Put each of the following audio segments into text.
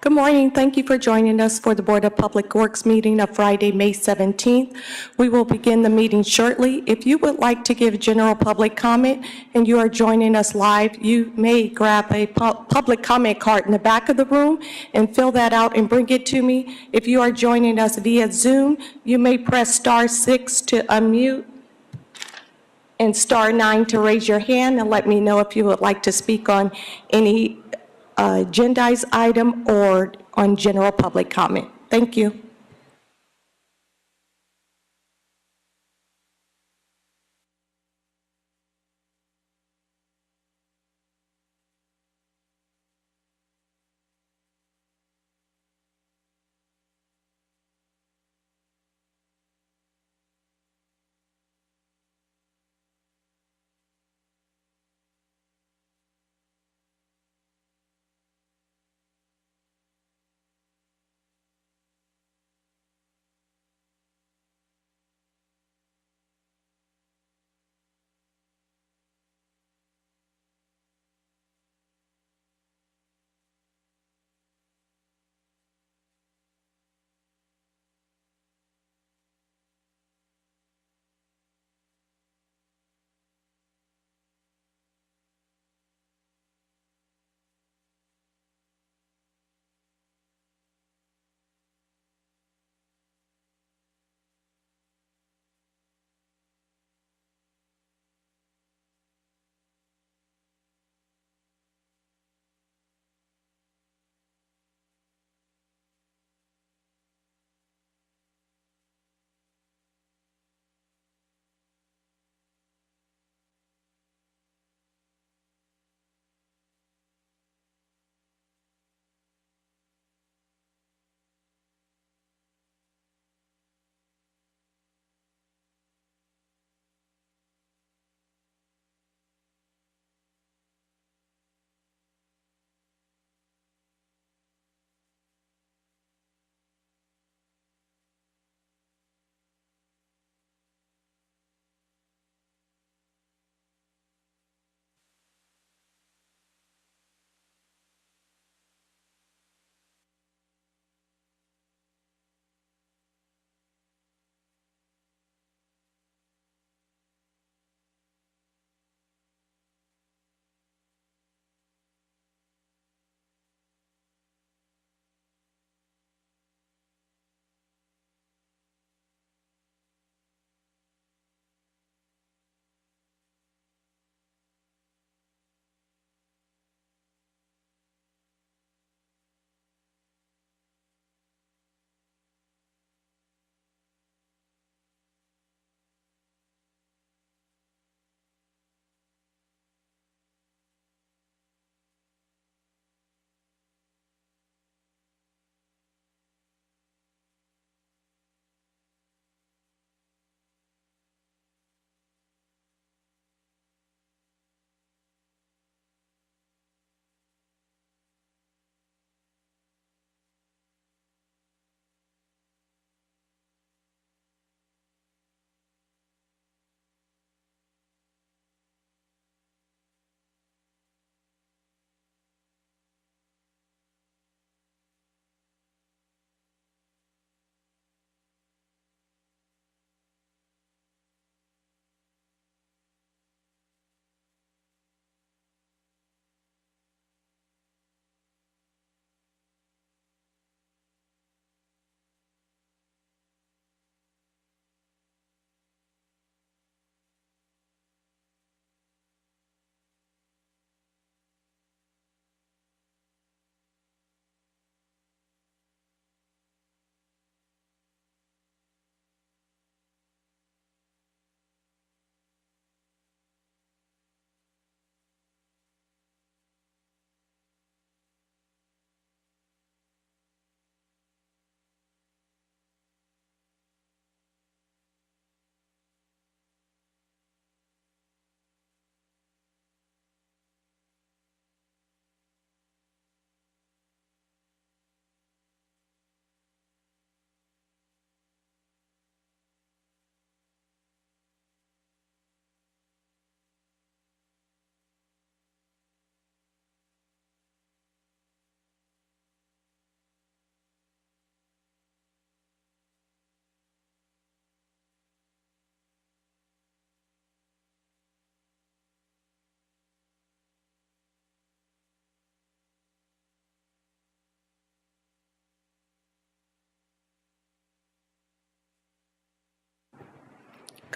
Good morning. Thank you for joining us for the Board of Public Works meeting of Friday, May 17th. We will begin the meeting shortly. If you would like to give general public comment and you are joining us live, you may grab a public comment card in the back of the room and fill that out and bring it to me. If you are joining us via Zoom, you may press *6 to unmute and *9 to raise your hand and let me know if you would like to speak on any agendized item or on general public comment. Thank you.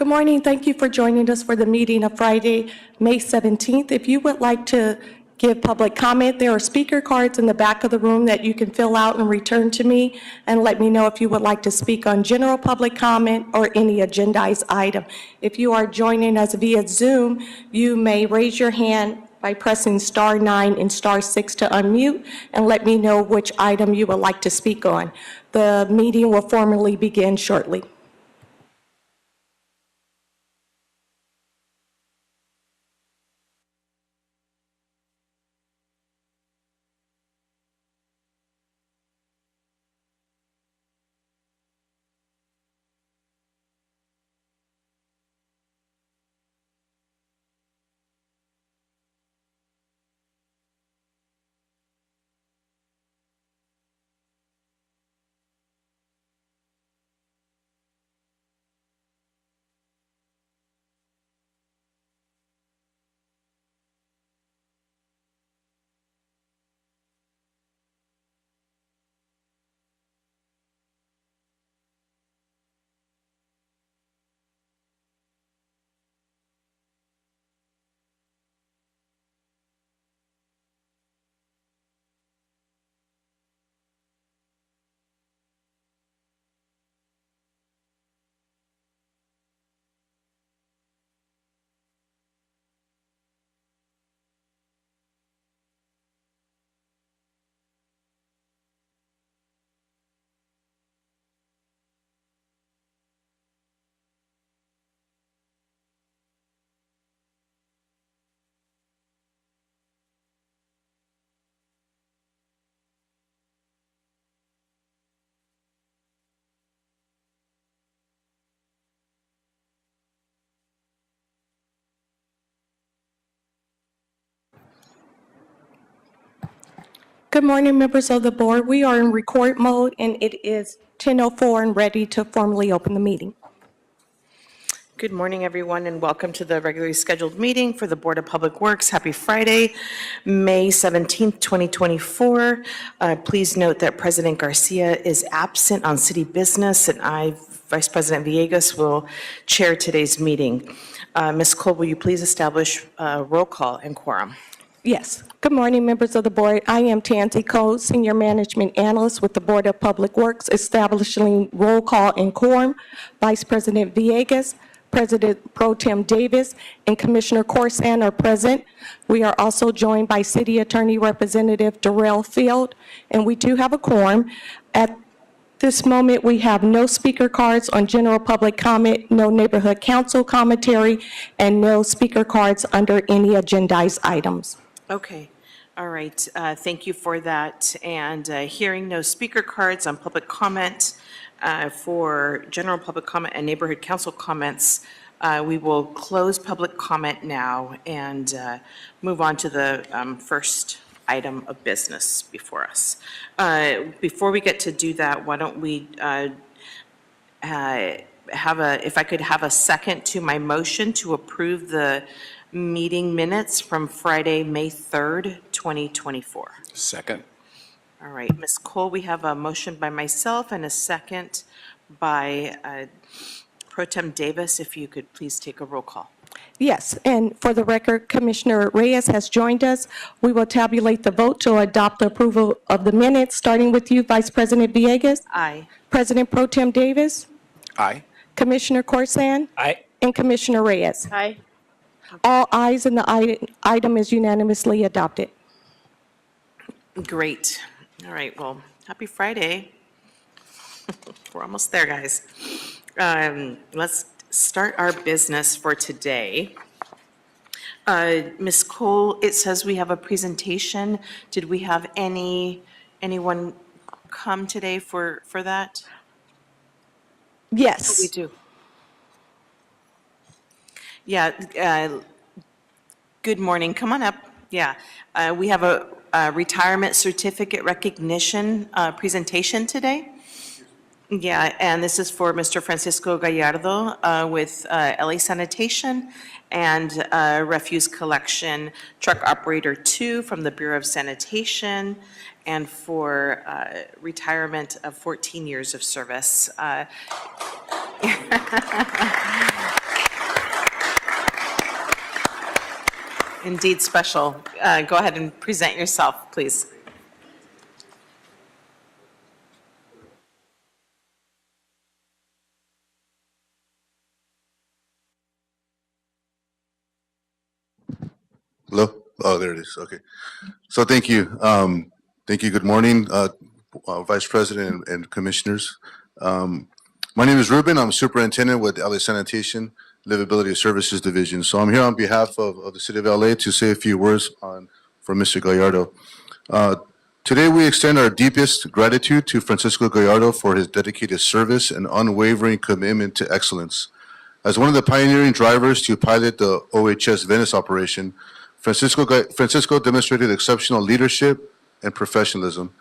Good morning. Thank you for joining us for the meeting of Friday, May 17th. If you would like to give public comment, there are speaker cards in the back of the room that you can fill out and return to me, and let me know if you would like to speak on general public comment or any agendized item. If you are joining us via Zoom, you may raise your hand by pressing *9 and *6 to unmute, and let me know which item you would like to speak on. The meeting will formally begin shortly. Good morning, members of the board. We are in record mode, and it is 10:04 and ready to formally open the meeting. Good morning, everyone, and welcome to the regularly scheduled meeting for the Board of Public Works. Happy Friday, May 17th, 2024. Please note that President Garcia is absent on city business, and I, Vice President Villegas, will chair today's meeting. Ms. Cole, will you please establish roll call and quorum? Yes. Good morning, members of the board. I am Tansy Cole, Senior Management Analyst with the Board of Public Works, establishing roll call and quorum. Vice President Villegas, President Pro Tem Davis, and Commissioner Corsan are present. We are also joined by City Attorney Representative Darrell Field, and we do have a quorum. At this moment, we have no speaker cards on general public comment, no neighborhood council commentary, and no speaker cards under any agendized items. Okay, all right. Thank you for that. And hearing no speaker cards on public comment for general public comment and neighborhood council comments, we will close public comment now and move on to the first item of business before us. Before we get to do that, why don't we if I could have a second to my motion to approve the meeting minutes from Friday, May 3rd, 2024. Second. All right, Ms. Cole, we have a motion by myself and a second by Pro Tem Davis. If you could please take a roll call. Yes, and for the record, Commissioner Reyes has joined us. We will tabulate the vote to adopt the approval of the minutes, starting with you, Vice President Villegas. Aye. President Pro Tem Davis. Aye. Commissioner Corsan. Aye. And Commissioner Reyes. Aye. All ayes, and the item is unanimously adopted. Great. All right, well, happy Friday. We're almost there, guys. Let's start our business for today. Ms. Cole, it says we have a presentation. Did we have anyone come today for that? Yes. We do. Yeah, good morning. Come on up. Yeah, we have a retirement certificate recognition presentation today. Yeah, and this is for Mr. Francisco Gallardo with LA Sanitation and Refuse Collection Truck Operator 2 from the Bureau of Sanitation, and for retirement of 14 years of service. Indeed special. Go ahead and present yourself, please. Hello? Oh, there it is. Okay. So thank you. Thank you. Good morning, Vice President and Commissioners. My name is Ruben. I'm Superintendent with LA Sanitation Livability Services Division. So I'm here on behalf of the City of LA to say a few words for Mr. Gallardo. Today, we extend our deepest gratitude to Francisco Gallardo for his dedicated service and unwavering commitment to excellence. As one of the pioneering drivers to pilot the OHS Venice operation, Francisco demonstrated exceptional leadership and professionalism.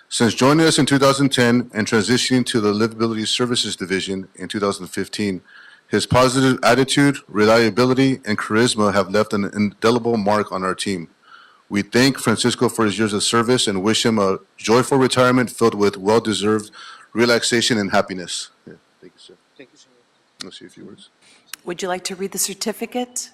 Since joining us in 2010 and transitioning to the Livability Services Division in 2015, his positive attitude, reliability, and charisma have left an indelible mark on our team. We thank Francisco for his years of service and wish him a joyful retirement filled with well-deserved relaxation and happiness. Yeah, thank you, sir. Thank you, sir. Let's see a few words. Would you like to read the certificate?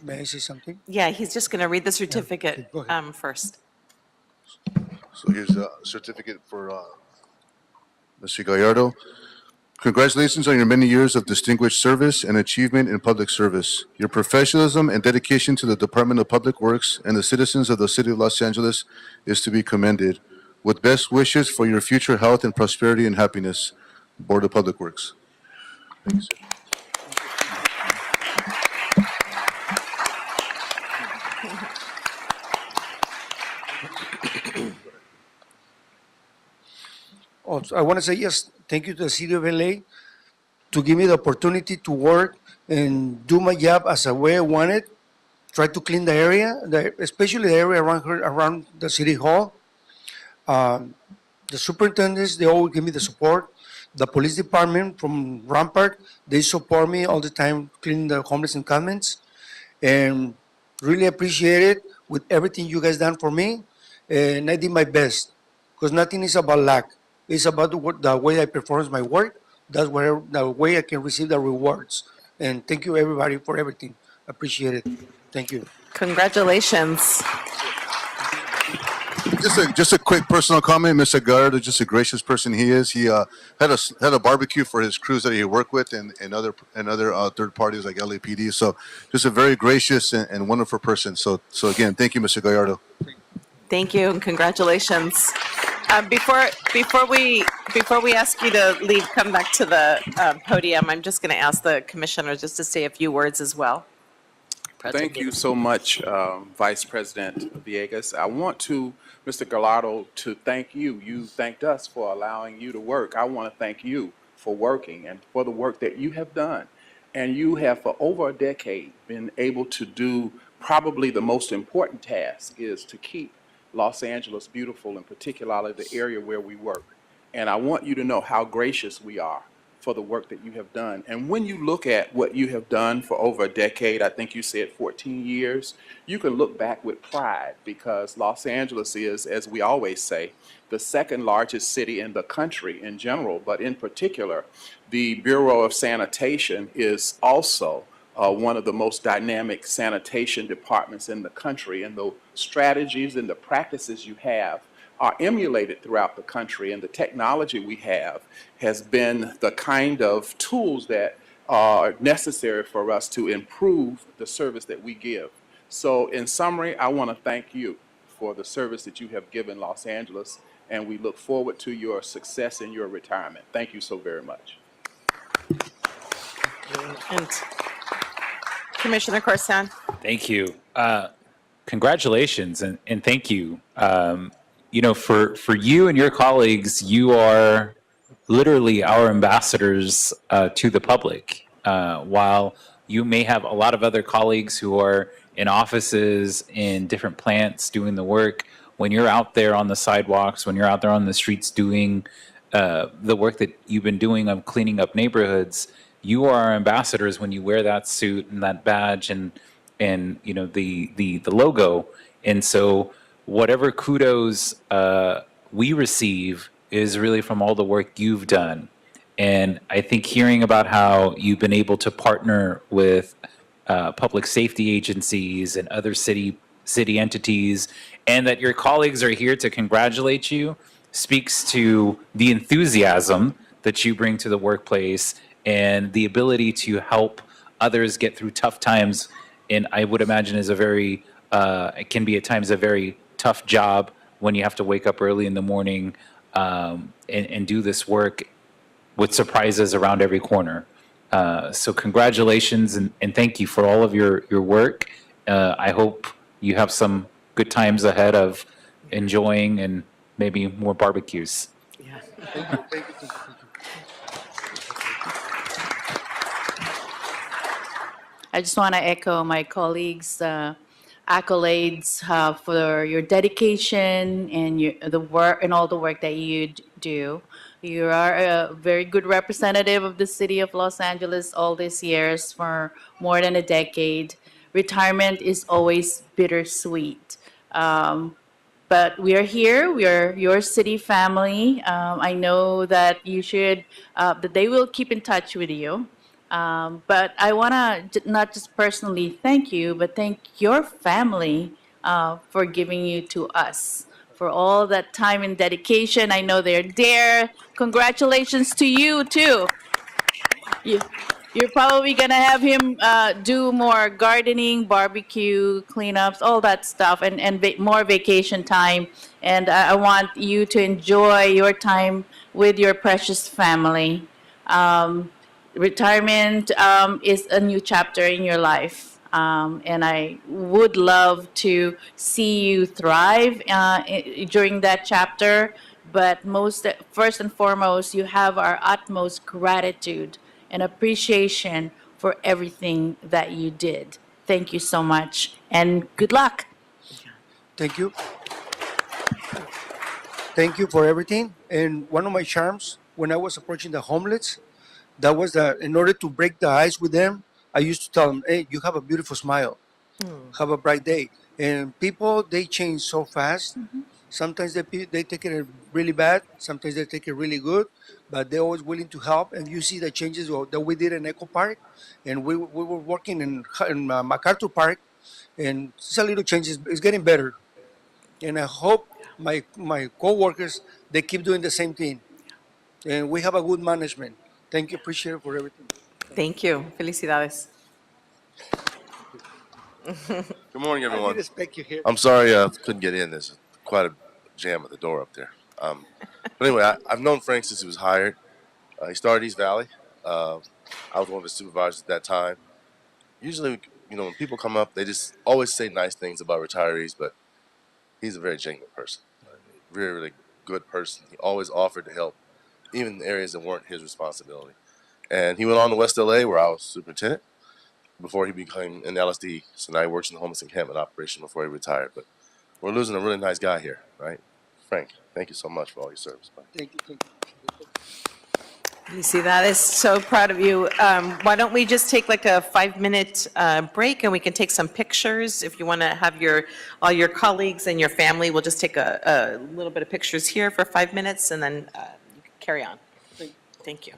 May I say something? Yeah, he's just going to read the certificate go ahead. first. So here's a certificate for Mr. Gallardo. Congratulations on your many years of distinguished service and achievement in public service. Your professionalism and dedication to the Department of Public Works and the citizens of the City of Los Angeles is to be commended. With best wishes for your future health and prosperity and happiness, Board of Public Works. Thank you, sir. Also, I want to say yes, thank you to the City of LA to give me the opportunity to work and do my job as a way I wanted. Try to clean the area, especially the area around here, around the City Hall. The superintendents, they always give me the support. The police department from Rampart, they support me all the time cleaning the homeless encampments. And really appreciate it with everything you guys done for me. And I did my best because nothing is about luck. It's about the way I perform my work. That's where the way I can receive the rewards. And thank you everybody for everything. Appreciate it. Thank you. Congratulations. Just a quick personal comment. Mr. Gallardo, just a gracious person he is. He had a barbecue for his crews that he worked with and other third parties like LAPD. So just a very gracious and wonderful person. So again, thank you, Mr. Gallardo. Thank you and congratulations. Before we ask you to leave, come back to the podium, I'm just going to ask the commissioner just to say a few words as well. Thank you so much, Vice President Villegas. I want to, Mr. Gallardo, to thank you. You thanked us for allowing you to work. I want to thank you for working and for the work that you have done. And you have, for over a decade, been able to do probably the most important task is to keep Los Angeles beautiful, and particularly the area where we work. And I want you to know how gracious we are for the work that you have done. And when you look at what you have done for over a decade, I think you said 14 years, you can look back with pride because Los Angeles is, as we always say, the second largest city in the country in general, but in particular, the Bureau of Sanitation is also one of the most dynamic sanitation departments in the country, and the strategies and the practices you have are emulated throughout the country, and the technology we have has been the kind of tools that are necessary for us to improve the service that we give. So in summary, I want to thank you for the service that you have given Los Angeles, and we look forward to your success in your retirement. Thank you so very much. And Commissioner Corsan. Thank you. Congratulations and thank you. You know, for you and your colleagues, you are literally our ambassadors to the public. While you may have a lot of other colleagues who are in offices in different plants doing the work, when you're out there on the sidewalks, when you're out there on the streets doing the work that you've been doing of cleaning up neighborhoods, you are our ambassadors when you wear that suit and that badge and you know the logo. And so whatever kudos we receive is really from all the work you've done. And I think hearing about how you've been able to partner with public safety agencies and other city entities, and that your colleagues are here to congratulate you, speaks to the enthusiasm that you bring to the workplace and the ability to help others get through tough times. And I would imagine is a very it can be at times a very tough job when you have to wake up early in the morning and do this work with surprises around every corner. So congratulations and thank you for all of your work. I hope you have some good times ahead of enjoying and maybe more barbecues. I just want to echo my colleagues' accolades for your dedication and the work and all the work that you do. You are a very good representative of the city of Los Angeles all these years for more than a decade. Retirement is always bittersweet. But we are here. We are your city family. I know that that they will keep in touch with you. But I want to not just personally thank you, but thank your family for giving you to us for all that time and dedication. I know they're there. Congratulations to you too. You, you're probably gonna have him do more gardening, barbecue, cleanups, all that stuff, and more vacation time. And I want you to enjoy your time with your precious family. Retirement is a new chapter in your life. And I would love to see you thrive during that chapter. But first and foremost, you have our utmost gratitude and appreciation for everything that you did. Thank you so much, and good luck. Thank you. Thank you for everything. And one of my charms when I was approaching the homeless, that was in order to break the ice with them, I used to tell them, hey, you have a beautiful smile. Have a bright day. And people, they change so fast. Sometimes they take it really bad. Sometimes they take it really good. But they're always willing to help. And you see the changes that we did in Echo Park. And we were working in MacArthur Park. And it's a little changes. It's getting better. And I hope my co-workers, they keep doing the same thing. And we have a good management. Thank you. Appreciate it for everything. Thank you. Felicidades. Good morning, I everyone. didn't expect you here. I'm sorry I couldn't get in. There's quite a jam at the door up there. But anyway, I've known Frank since he was hired. He started East Valley. I was one of his supervisors at that time. Usually, when people come up, they just always say nice things about retirees, but he's a very genuine person. Really, really good person. He always offered to help, even in areas that weren't his responsibility. And he went on to West LA, where I was superintendent, before he became an LSD. So now he works in the homeless encampment operation before he retired. But we're losing a really nice guy here, right? Frank, thank you so much for all your service, buddy. Thank you. Thank you. Felicidades. So proud of you. Why don't we just take like a 5-minute break and we can take some pictures. If you want to have all your colleagues and your family, we'll just take a little bit of pictures here for 5 minutes and then you can carry on. Thank you.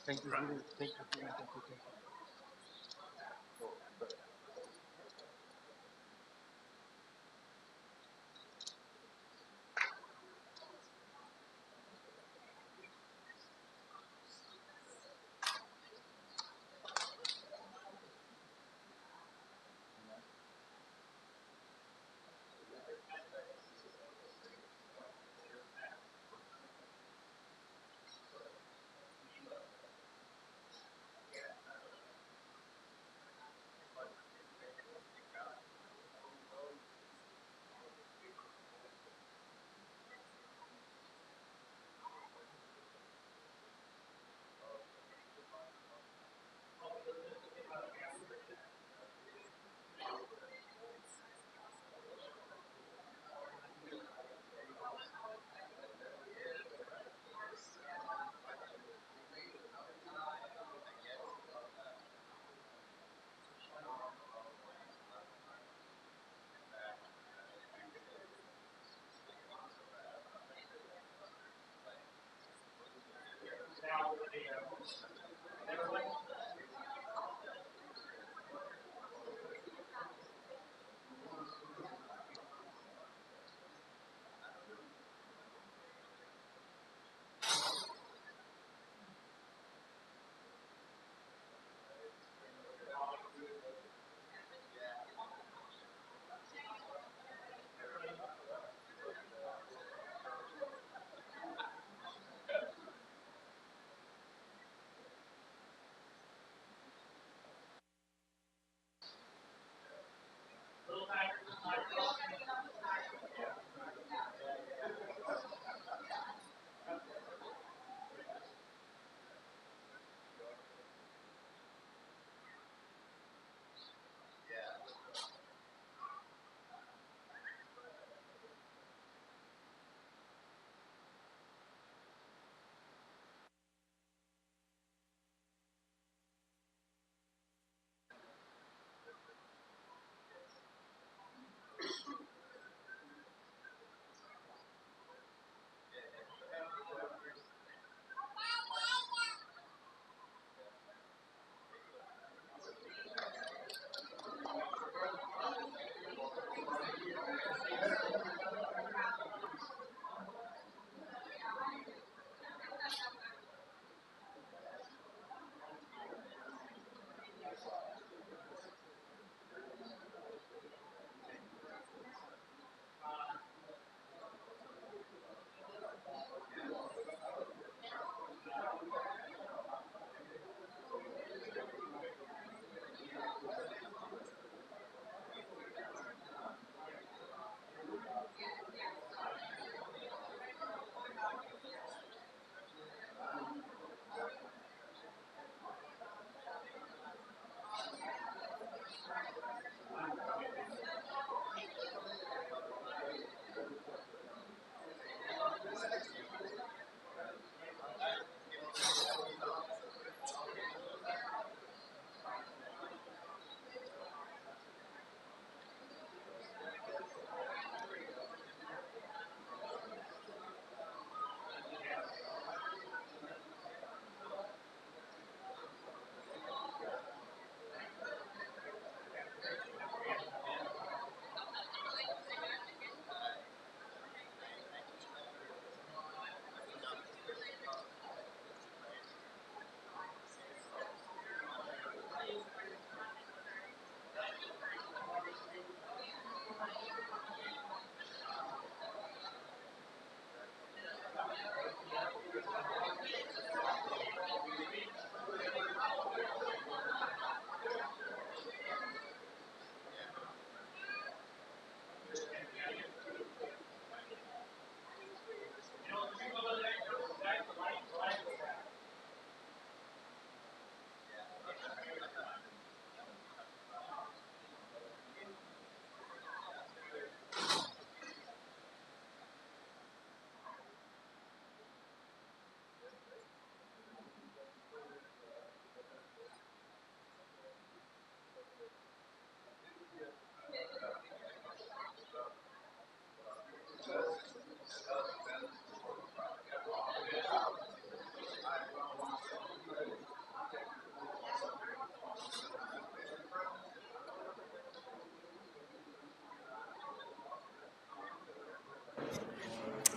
Thank you. Thank you. Thank you. Thank you.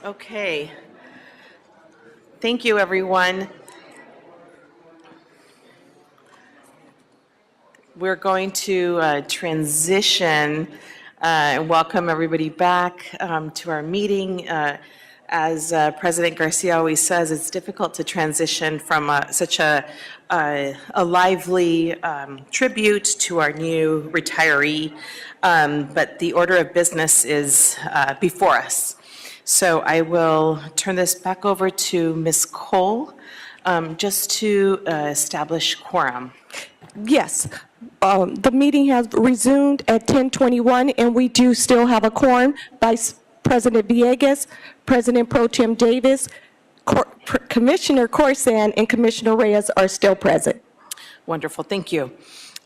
Okay. Thank you, everyone. We're going to transition and welcome everybody back to our meeting. As President Garcia always says, it's difficult to transition from such a lively tribute to our new retiree, but the order of business is before us. So I will turn this back over to Ms. Cole just to establish quorum. Yes, the meeting has resumed at 10:21, and we do still have a quorum. Vice President Villegas, President Pro Tem Davis, Commissioner Corson, and Commissioner Reyes are still present. Wonderful, thank you.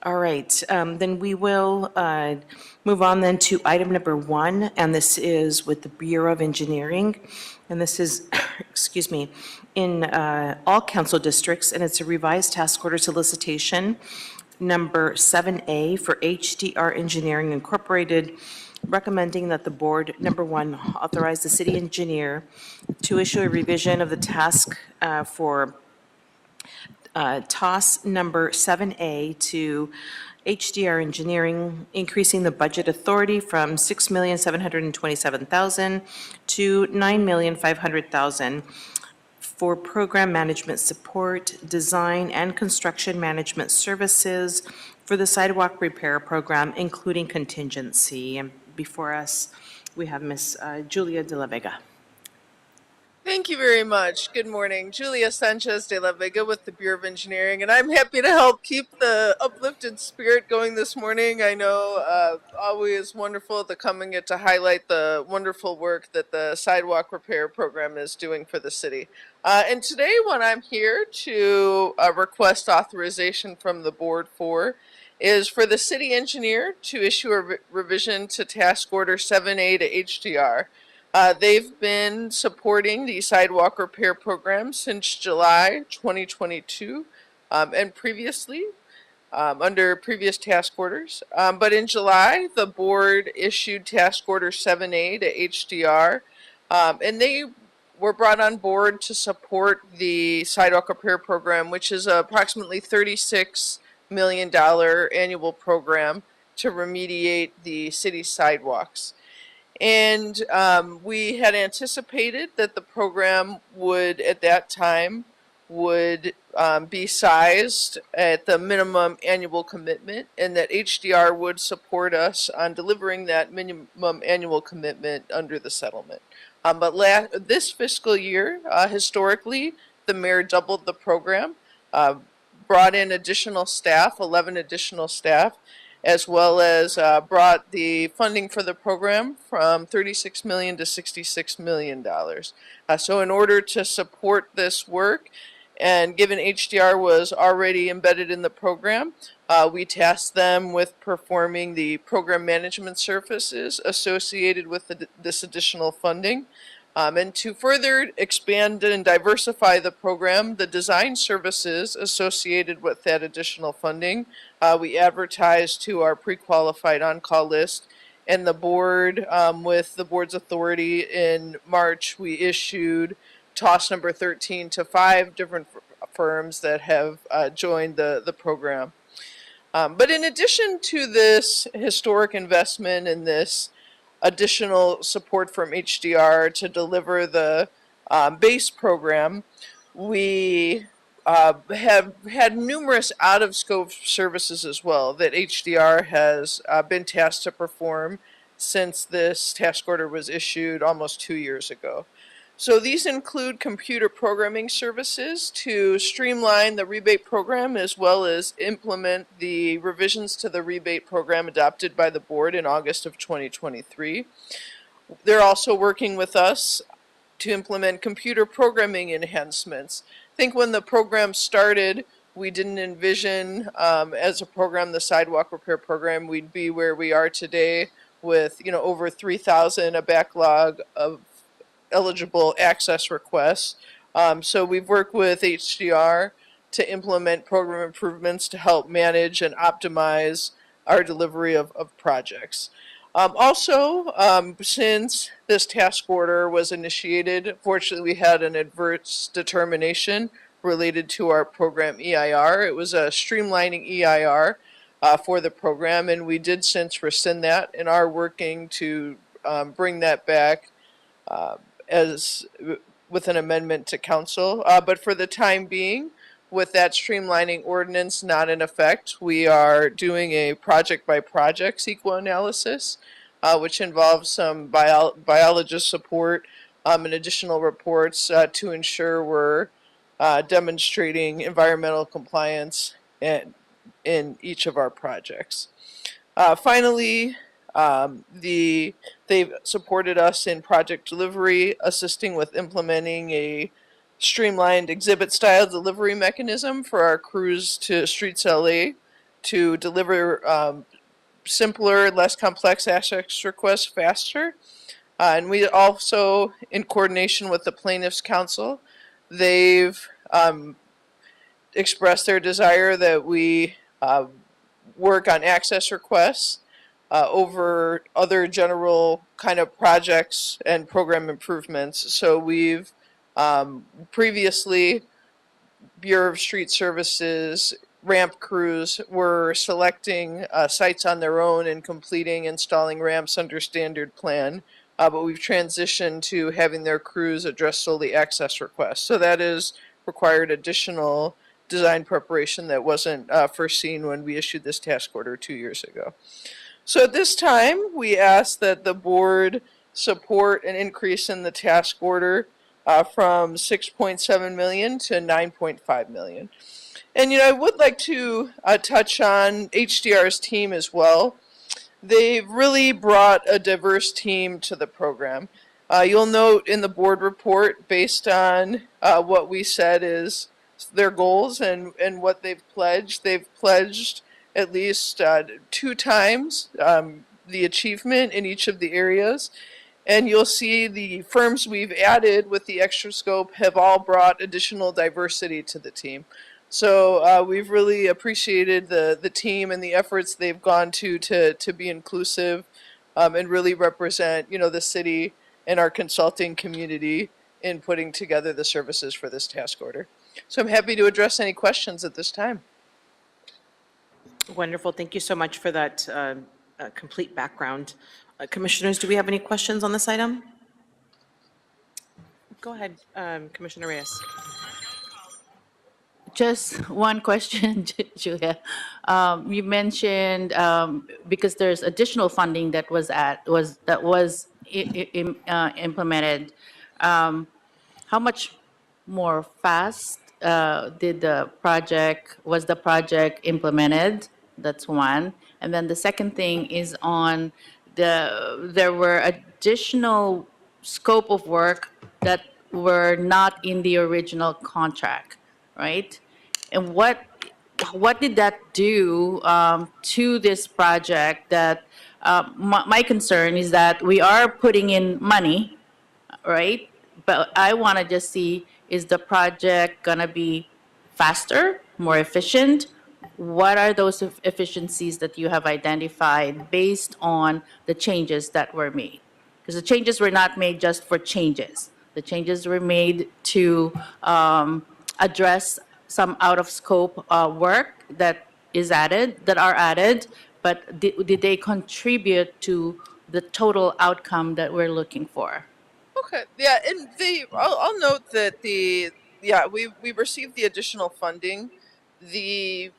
All right, then we will move on then to item number 1, and this is with the Bureau of Engineering. And this is, excuse me, in all council districts, and it's a revised task order solicitation, number 7A for HDR Engineering Incorporated, recommending that the board, number 1, authorize the city engineer to issue a revision of the task for TOS number 7A to HDR Engineering, increasing the budget authority from $6,727,000 to $9,500,000 for program management support, design, and construction management services for the sidewalk repair program, including contingency. And before us, we have Ms. Julia de la Vega. Thank you very much. Good morning. Julia Sanchez de la Vega with the Bureau of Engineering, and I'm happy to help keep the uplifted spirit going this morning. I know always wonderful to come and get to highlight the wonderful work that the sidewalk repair program is doing for the city. And today what I'm here to request authorization from the board for is for the city engineer to issue a revision to task order 7A to HDR. They've been supporting the sidewalk repair program since July 2022 and previously under previous task orders. But in July, the board issued task order 7A to HDR, and they were brought on board to support the sidewalk repair program, which is approximately $36 million annual program to remediate the city's sidewalks. And we had anticipated that the program would, at that time, would be sized at the minimum annual commitment, and that HDR would support us on delivering that minimum annual commitment under the settlement. But this fiscal year, historically, the mayor doubled the program, brought in additional staff, 11 additional staff, as well as brought the funding for the program from $36 million to $66 million. So in order to support this work, and given HDR was already embedded in the program, we tasked them with performing the program management services associated with this additional funding. And to further expand and diversify the program, the design services associated with that additional funding, we advertised to our pre-qualified on-call list, and the board, with the board's authority in March, we issued TOS number 13 to 5 different firms that have joined the program. But in addition to this historic investment in this additional support from HDR to deliver the base program, we have had numerous out-of-scope services as well that HDR has been tasked to perform since this task order was issued almost 2 years ago. So these include computer programming services to streamline the rebate program, as well as implement the revisions to the rebate program adopted by the board in August of 2023. They're also working with us to implement computer programming enhancements. I think when the program started, we didn't envision as a program, the sidewalk repair program, we'd be where we are today with, over 3,000, a backlog of eligible access requests. So we've worked with HDR to implement program improvements to help manage and optimize our delivery of projects. Since this task order was initiated, fortunately, we had an adverse determination related to our program EIR. It was a streamlining EIR for the program, and we did since rescind that and are working to bring that back as with an amendment to council. But for the time being, with that streamlining ordinance not in effect, we are doing a project-by-project CEQA analysis, which involves some biologist support and additional reports to ensure we're demonstrating environmental compliance in each of our projects. Finally, they've supported us in project delivery, assisting with implementing a streamlined exhibit style delivery mechanism for our crews to Streets LA to deliver simpler, less complex access requests faster. And we also, in coordination with the Plaintiffs' Council, they've expressed their desire that we work on access requests over other general kind of projects and program improvements. So we've previously, Bureau of Street Services, ramp crews were selecting sites on their own and completing installing ramps under standard plan. But we've transitioned to having their crews address solely access requests. So that is required additional design preparation that wasn't foreseen when we issued this task order 2 years ago. So at this time, we ask that the board support an increase in the task order from 6.7 million to 9.5 million. And I would like to touch on HDR's team as well. They've really brought a diverse team to the program. You'll note in the board report, based on what we said is their goals and what they've pledged at least 2 times the achievement in each of the areas. And you'll see the firms we've added with the extra scope have all brought additional diversity to the team. So we've really appreciated the team and the efforts they've gone to be inclusive and really represent, the city and our consulting community in putting together the services for this task order. So I'm happy to address any questions at this time. Wonderful. Thank you so much for that complete background. Commissioners, do we have any questions on this item? Go ahead, Commissioner Reyes. Just one question, Julia. You mentioned because there's additional funding that was implemented. How much more fast was the project implemented? That's one. And then the second thing is on there were additional scope of work that were not in the original contract, right? And what did that do to this project? That my concern is that we are putting in money, right? But I want to just see, is the project going to be faster, more efficient? What are those efficiencies that you have identified based on the changes that were made? Because the changes were not made just for changes. The changes were made to address some out-of-scope work that are added, but did they contribute to the total outcome that we're looking for? Okay, yeah, and I'll note that we received the additional funding. The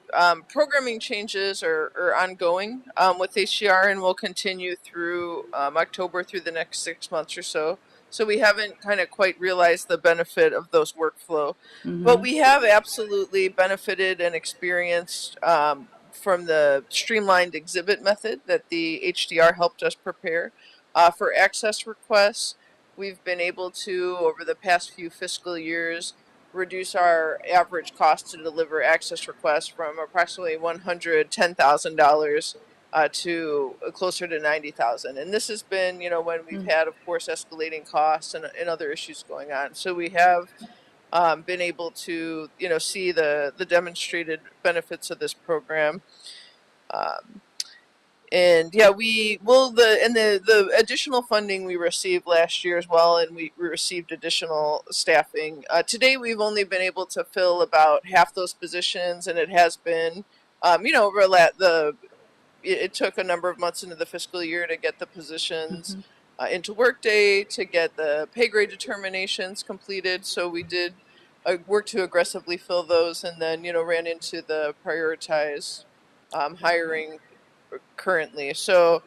programming changes are ongoing with HDR and will continue through October through the next 6 months or so. So we haven't kind of quite realized the benefit of those workflow. But we have absolutely benefited and experienced from the streamlined exhibit method that the HDR helped us prepare. For access requests, we've been able to, over the past few fiscal years, reduce our average cost to deliver access requests from approximately $110,000 to closer to $90,000. And this has been, when we've had, of course, escalating costs and other issues going on. So we have been able to, see the demonstrated benefits of this program. And yeah, we will the additional funding we received last year as well, and we received additional staffing. Today, we've only been able to fill about half those positions, and it has been, over it took a number of months into the fiscal year to get the positions into Workday, to get the pay grade determinations completed. So we did work to aggressively fill those, and then ran into the prioritized hiring currently. So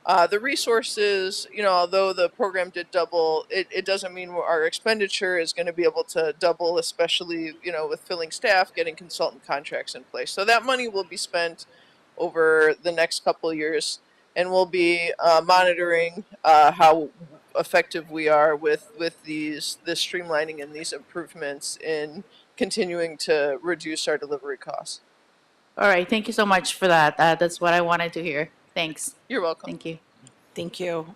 the resources, although the program did double, it doesn't mean our expenditure is going to be able to double, especially, with filling staff, getting consultant contracts in place. So that money will be spent over the next couple of years, and we'll be monitoring how effective we are with this streamlining and these improvements in continuing to reduce our delivery costs. All right, thank you so much for that. That's what I wanted to hear. Thanks. You're welcome. Thank you. Thank you.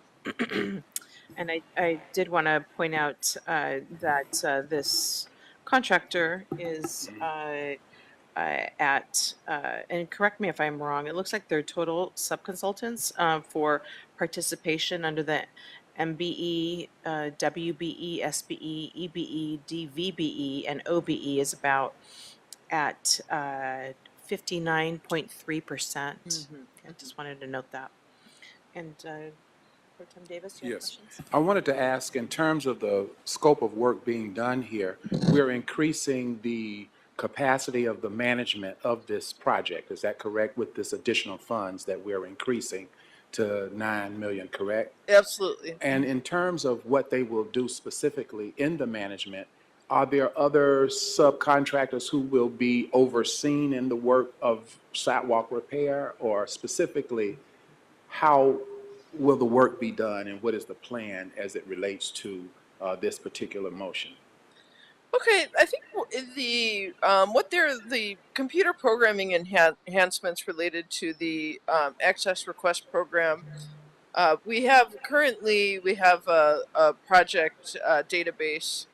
And I did want to point out that this contractor is and correct me if I'm wrong, it looks like they're total subconsultants for participation under the MBE, WBE, SBE, EBE, DVBE, and OBE is about at 59.3%. I just wanted to note that. And Pro Tem Davis, do you have Yes. questions? I wanted to ask, in terms of the scope of work being done here, we're increasing the capacity of the management of this project. Is that correct, with this additional funds that we're increasing to 9 million, correct? Absolutely. And in terms of what they will do specifically in the management, are there other subcontractors who will be overseen in the work of sidewalk repair? Or specifically, how will the work be done, and what is the plan as it relates to this particular motion? Okay, I think the the computer programming enhancements related to the access request program. We have a project database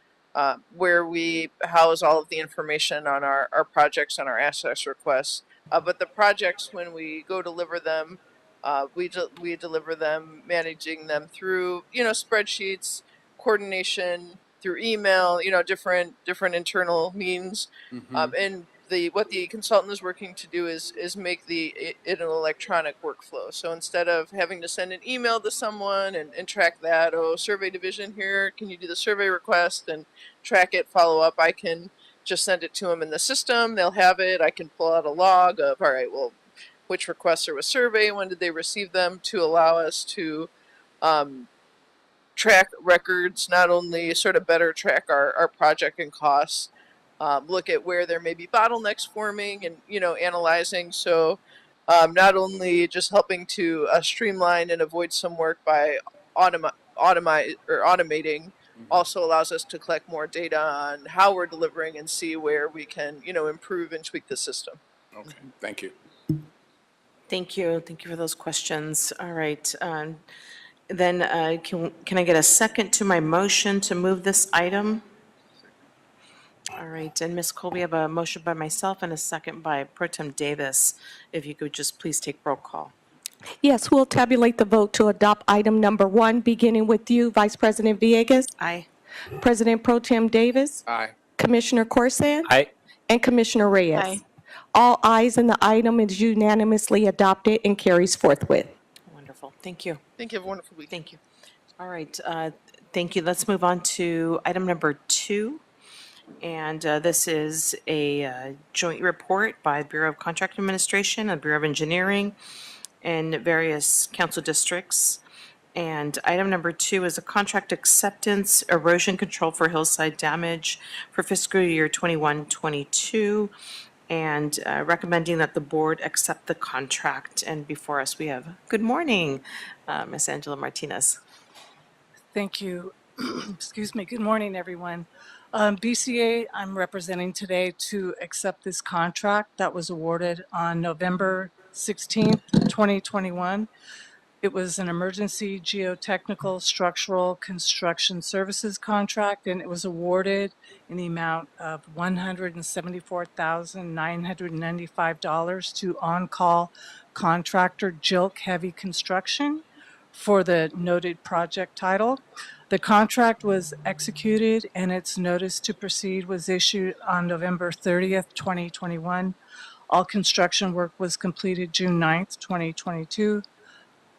where we house all of the information on our projects and our access requests. But the projects, when we go deliver them, we deliver them, managing them through spreadsheets, coordination, through email, different internal means. And what the consultant is working to do is make it an electronic workflow. So instead of having to send an email to someone and track that, survey division here, can you do the survey request and track it, follow up, I can just send it to them in the system. They'll have it. I can pull out a log of, all right, well, which requests are a survey, when did they receive them, to allow us to track records, not only sort of better track our project and costs, look at where there may be bottlenecks forming and, analyzing. So not only just helping to streamline and avoid some work by automating, also allows us to collect more data on how we're delivering and see where we can, improve and tweak the system. Okay, thank you. Thank you. Thank you for those questions. All right. Then can I get a second to my motion to move this item? All right. And Ms. Cole, we have a motion by myself and a second by Pro Tem Davis. If you could just please take roll call. Yes, we'll tabulate the vote to adopt item number 1, beginning with you, Vice President Villegas, Aye. President Pro Tem Davis, Aye. Commissioner Corsan, I and Commissioner Reyes. Aye. All ayes, and the item is unanimously adopted and carries forthwith. Wonderful. Thank you. Thank you. Have a wonderful week. Thank you. All right. Thank you. Let's move on to item number 2. And this is a joint report by the Bureau of Contract Administration, the Bureau of Engineering, and various council districts. And item number 2 is a contract acceptance, erosion control for hillside damage for fiscal year 21-22, and recommending that the board accept the contract. And before us, we have, good morning, Ms. Angela Martinez. Thank you. Excuse me. Good morning, everyone. BCA, I'm representing today to accept this contract that was awarded on November 16th, 2021. It was an emergency geotechnical structural construction services contract, and it was awarded in the amount of $174,995 to On Call contractor Jilk Heavy Construction for the noted project title. The contract was executed and its notice to proceed was issued on November 30th, 2021. All construction work was completed June 9th, 2022.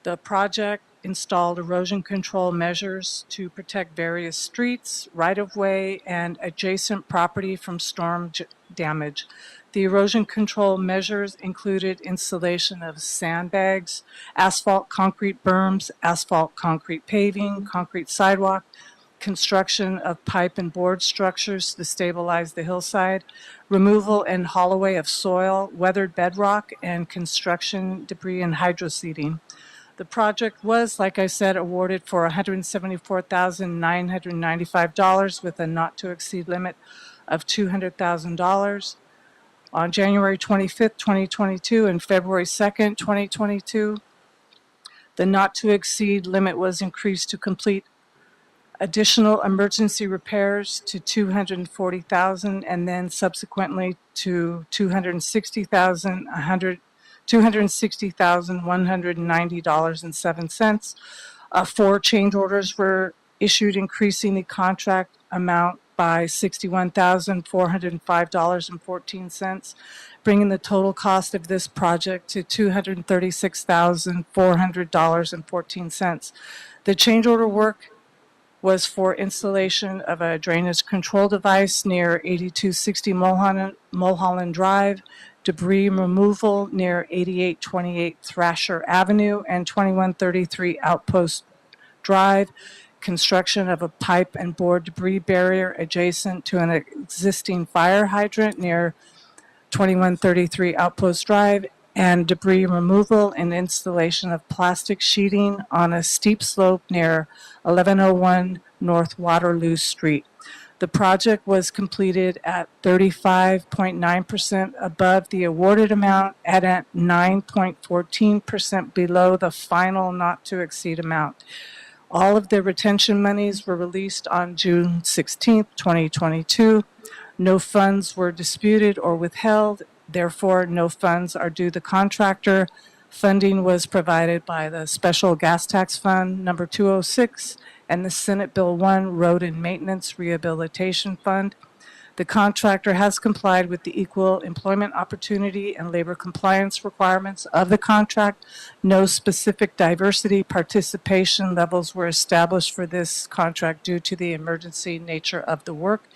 The project installed erosion control measures to protect various streets, right-of-way, and adjacent property from storm damage. The erosion control measures included installation of sandbags, asphalt concrete berms, asphalt concrete paving, concrete sidewalk, construction of pipe and board structures to stabilize the hillside, removal and haul-away of soil, weathered bedrock, and construction debris and hydroseeding. The project was, like I said, awarded for $174,995 with a not-to-exceed limit of $200,000. On January 25th, 2022 and February 2nd, 2022, the not-to-exceed limit was increased to complete additional emergency repairs to $240,000 and then subsequently to $260,190.07. 4 change orders were issued, increasing the contract amount by $61,405.14, bringing the total cost of this project to $236,400.14. The change order work was for installation of a drainage control device near 8260 Mulholland Drive, debris removal near 8828 Thrasher Avenue and 2133 Outpost Drive, construction of a pipe and board debris barrier adjacent to an existing fire hydrant near 2133 Outpost Drive, and debris removal and installation of plastic sheeting on a steep slope near 1101 North Waterloo Street. The project was completed at 35.9% above the awarded amount and at 9.14% below the final not-to-exceed amount. All of the retention monies were released on June 16th, 2022. No funds were disputed or withheld. Therefore, no funds are due the contractor. Funding was provided by the Special Gas Tax Fund number 206 and the Senate Bill 1 Road and Maintenance Rehabilitation Fund. The contractor has complied with the equal employment opportunity and labor compliance requirements of the contract. No specific diversity participation levels were established for this contract due to the emergency nature of the work.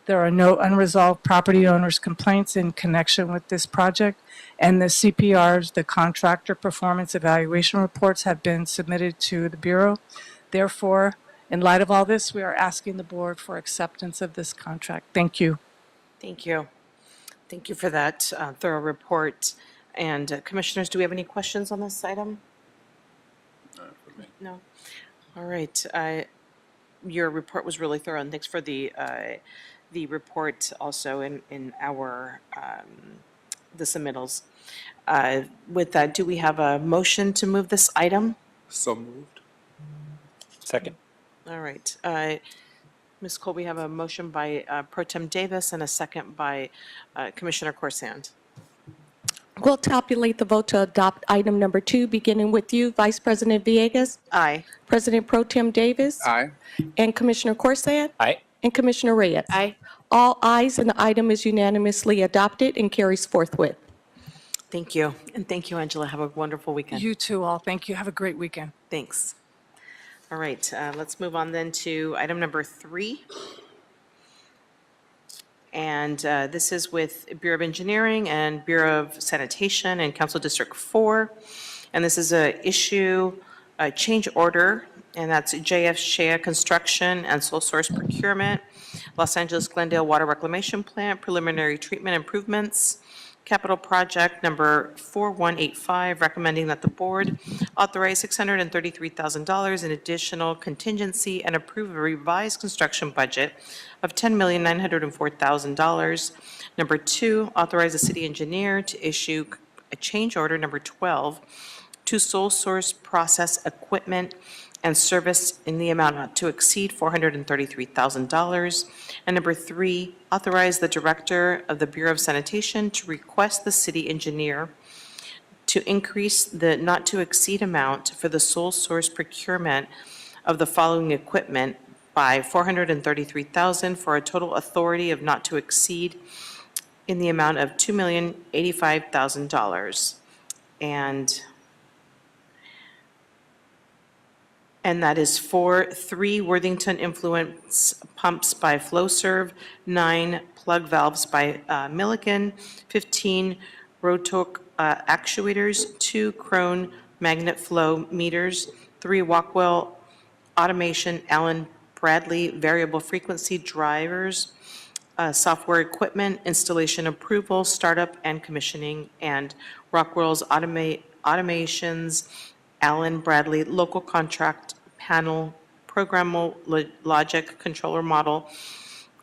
There are no unresolved property owners' complaints in connection with this project, and the CPRs, the Contractor Performance Evaluation Reports, have been submitted to the Bureau. Therefore, in light of all this, we are asking the board for acceptance of this contract. Thank you. Thank you. Thank you for that thorough report. And Commissioners, do we have any questions on this item? No? All right. Your report was really thorough, and thanks for the report also in our, the submittals. With that, do we have a motion to move this item? So moved. Second. All right. Ms. Cole, we have a motion by Pro Tem Davis and a second by Commissioner Corsand. We'll tabulate the vote to adopt item number 2, beginning with you, Vice President Villegas, Aye. President Pro Tem Davis, Aye. and Commissioner Corsand, Aye. and Commissioner Reyes. Aye. All ayes, and the item is unanimously adopted and carries forthwith. Thank you. And thank you, Angela. Have a wonderful weekend. You too all. Thank you. Have a great weekend. Thanks. All right, let's move on then to item number 3. And this is with Bureau of Engineering and Bureau of Sanitation and Council District 4. And this is a change order, and that's JF Shea Construction and Sole Source Procurement, Los Angeles Glendale Water Reclamation Plant, preliminary treatment improvements, capital project number 4185, recommending that the board authorize $633,000 in additional contingency and approve a revised construction budget of $10,904,000. Number 2, authorize the city engineer to issue a change order number 12 to sole source process equipment and service in the amount not to exceed $433,000. And number 3, authorize the Director of the Bureau of Sanitation to request the city engineer to increase the not-to-exceed amount for the sole source procurement of the following equipment by $433,000 for a total authority of not to exceed in the amount of $2,085,000. And that is for 3 Worthington Influence pumps by Flowserve, 9 plug valves by Milliken, 15 Rotork actuators, 2 Krone magnet flow meters, 3 Walkwell automation Allen Bradley variable frequency drivers, software equipment, installation approval, startup and commissioning, and Rockwell's automations, Allen Bradley local contract panel, programmable logic controller model,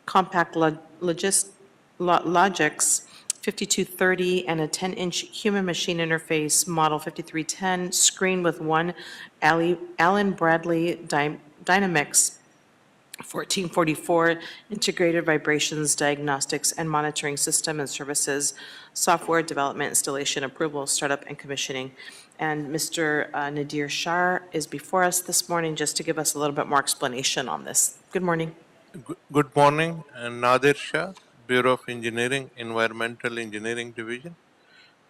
compact Logix 5230, and a 10-inch human machine interface model 5310, screen with one Allen Bradley Dynamics 1444 integrated vibrations diagnostics and monitoring system and services, software development, installation, approval, startup, and commissioning. And Mr. Nadir Shah is before us this morning just to give us a little bit more explanation on this. Good morning. Good morning, Nadir Shah, Bureau of Engineering, Environmental Engineering Division.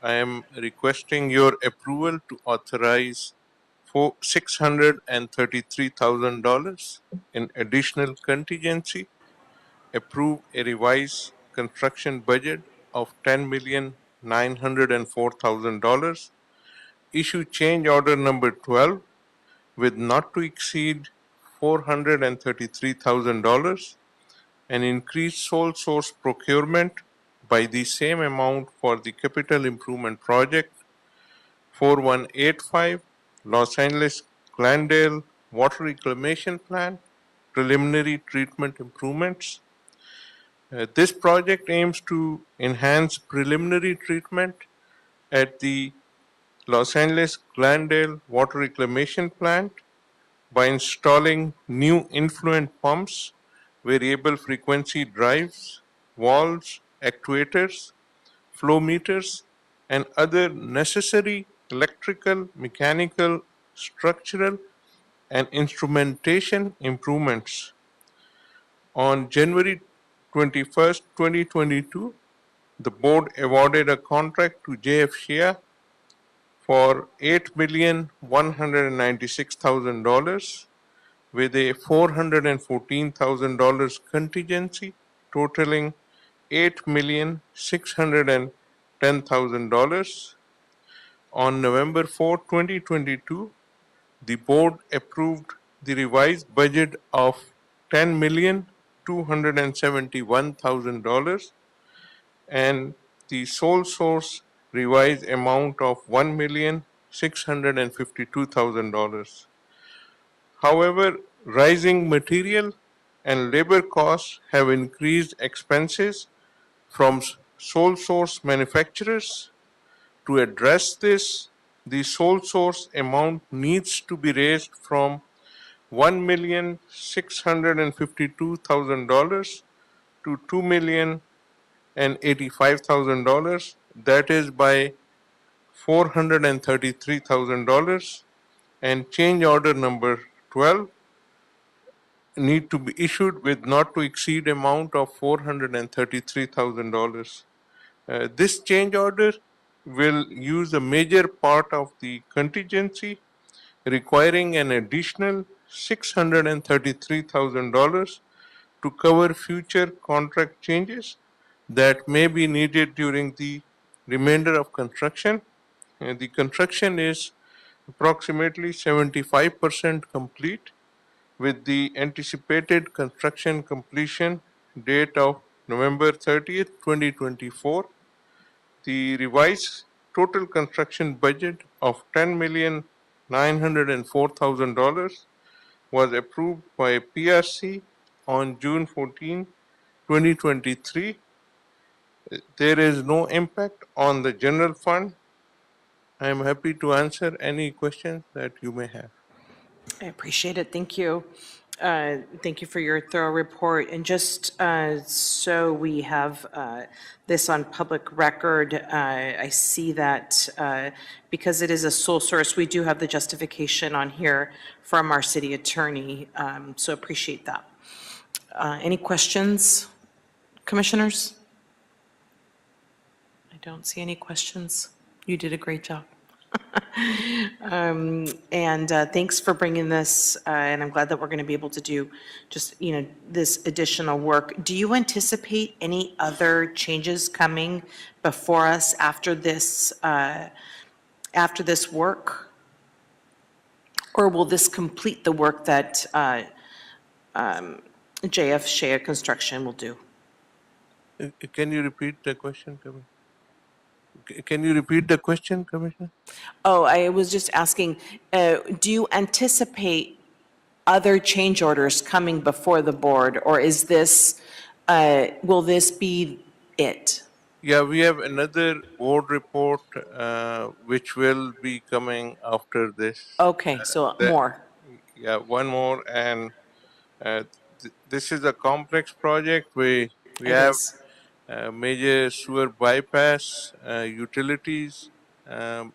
I am requesting your approval to authorize for $633,000 in additional contingency, approve a revised construction budget of $10,904,000, issue change order number 12 with not to exceed $433,000, and increase sole source procurement by the same amount for the capital improvement project 4185 Los Angeles Glendale Water Reclamation Plant preliminary treatment improvements. This project aims to enhance preliminary treatment at the Los Angeles Glendale Water Reclamation Plant by installing new influent pumps, variable frequency drives, valves, actuators, flow meters, and other necessary electrical, mechanical, structural, and instrumentation improvements. On January 21st, 2022, the board awarded a contract to JF Shea for $8,196,000 with a $414,000 contingency, totaling $8,610,000. On November 4, 2022, the board approved the revised budget of $10,271,000 and the sole source revised amount of $1,652,000. However, rising material and labor costs have increased expenses from sole source manufacturers. To address this, the sole source amount needs to be raised from $1,652,000 to $2,085,000. That is by $433,000, and change order number 12 need to be issued with not to exceed amount of $433,000. This change order will use a major part of the contingency, requiring an additional $633,000 to cover future contract changes that may be needed during the remainder of construction. The construction is approximately 75% complete, with the anticipated construction completion date of November 30th, 2024. The revised total construction budget of $10,904,000 was approved by PRC on June 14, 2023. There is no impact on the general fund. I am happy to answer any questions that you may have. I appreciate it. Thank you. Thank you for your thorough report. And just so we have this on public record, I see that because it is a sole source, we do have the justification on here from our city attorney, so appreciate that. Any questions, commissioners? I don't see any questions. You did a great job. And thanks for bringing this, and I'm glad that we're going to be able to do just, this additional work. Do you anticipate any other changes coming before us after this work? Or will this complete the work that JF Shea Construction will do? Can you repeat the question, Commissioner? Can you repeat the question, Commissioner? Oh, I was just asking, do you anticipate other change orders coming before the board, or is this, will this be it? Yeah, we have another board report which will be coming after this. Okay, so that- more. Yeah, one more, and this is a complex project. We It have is. major sewer bypass, utilities,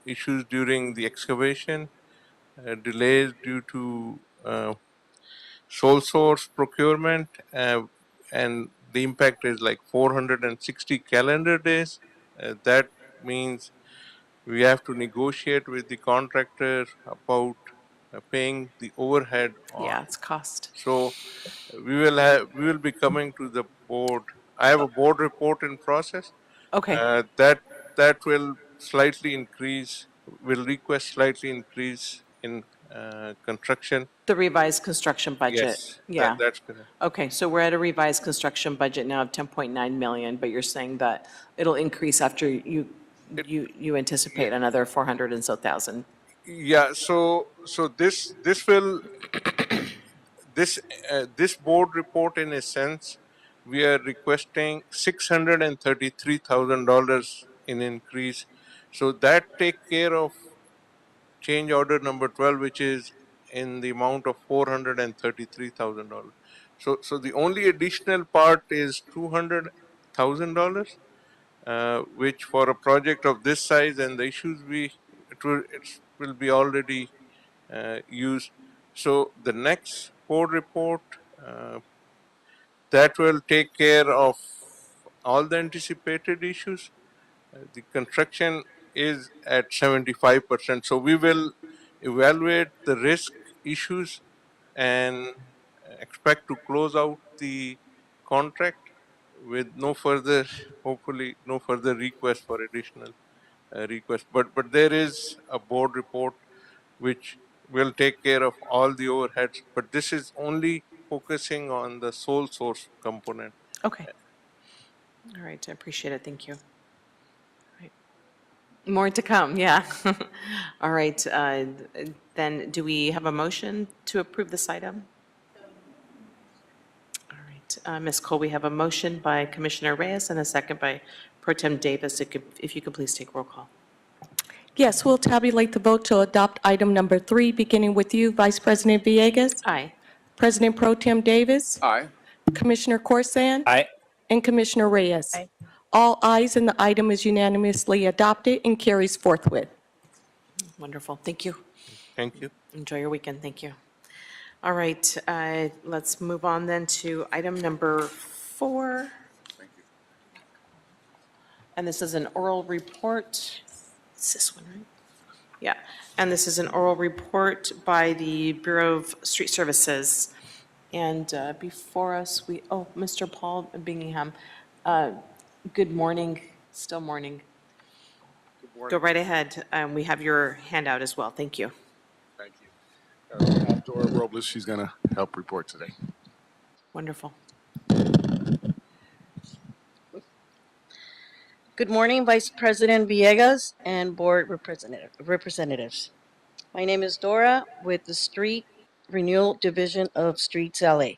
issues during the excavation, delays due to sole source procurement, and the impact is like 460 calendar days. That means we have to negotiate with the contractor about paying the overhead on. Yeah, it's cost. So we will be coming to the board. I have a board report in process. Okay, That will slightly increase, will request slightly increase in construction. the revised construction budget. Yes, Yeah. that's correct. Okay, so we're at a revised construction budget now of 10.9 million, but you're saying that it'll increase after you anticipate another 400 and so thousand. Yeah, so this will this board report, in a sense, we are requesting $633,000 in increase. So that take care of change order number 12, which is in the amount of $433,000. So the only additional part is $200,000, which for a project of this size and the issues it will be already used. So the next board report that will take care of all the anticipated issues. The construction is at 75%. So we will evaluate the risk issues and expect to close out the contract with no further, hopefully, no further request for additional request. But there is a board report which will take care of all the overheads. But this is only focusing on the sole source component. Okay. All right, I appreciate it, thank you. All right. More to come, yeah. All right, then do we have a motion to approve this item? All right, Ms. Cole, we have a motion by Commissioner Reyes and a second by Pro Tem Davis. If you could please take roll call. Yes, we'll tabulate the vote to adopt item number 3, beginning with you, Vice President Villegas, Aye. President Pro Tem Davis, Aye. Commissioner Corsan, Aye. and Commissioner Reyes. Aye. All ayes, and the item is unanimously adopted and carries forthwith. Wonderful, thank you. Thank you. Enjoy your weekend, thank you. All right, let's move on then to item number 4. And this is an oral report. It's this one, right? Yeah, and this is an oral report by the Bureau of Street Services. And before us, Mr. Paul Bingham, good morning, still morning. Go right ahead, we have your handout as well, thank you. Thank you. I have Dora Robles, she's going to help report today. Wonderful. Good morning, Vice President Villegas and Board Representatives. My name is Dora with the Street Renewal Division of Streets LA.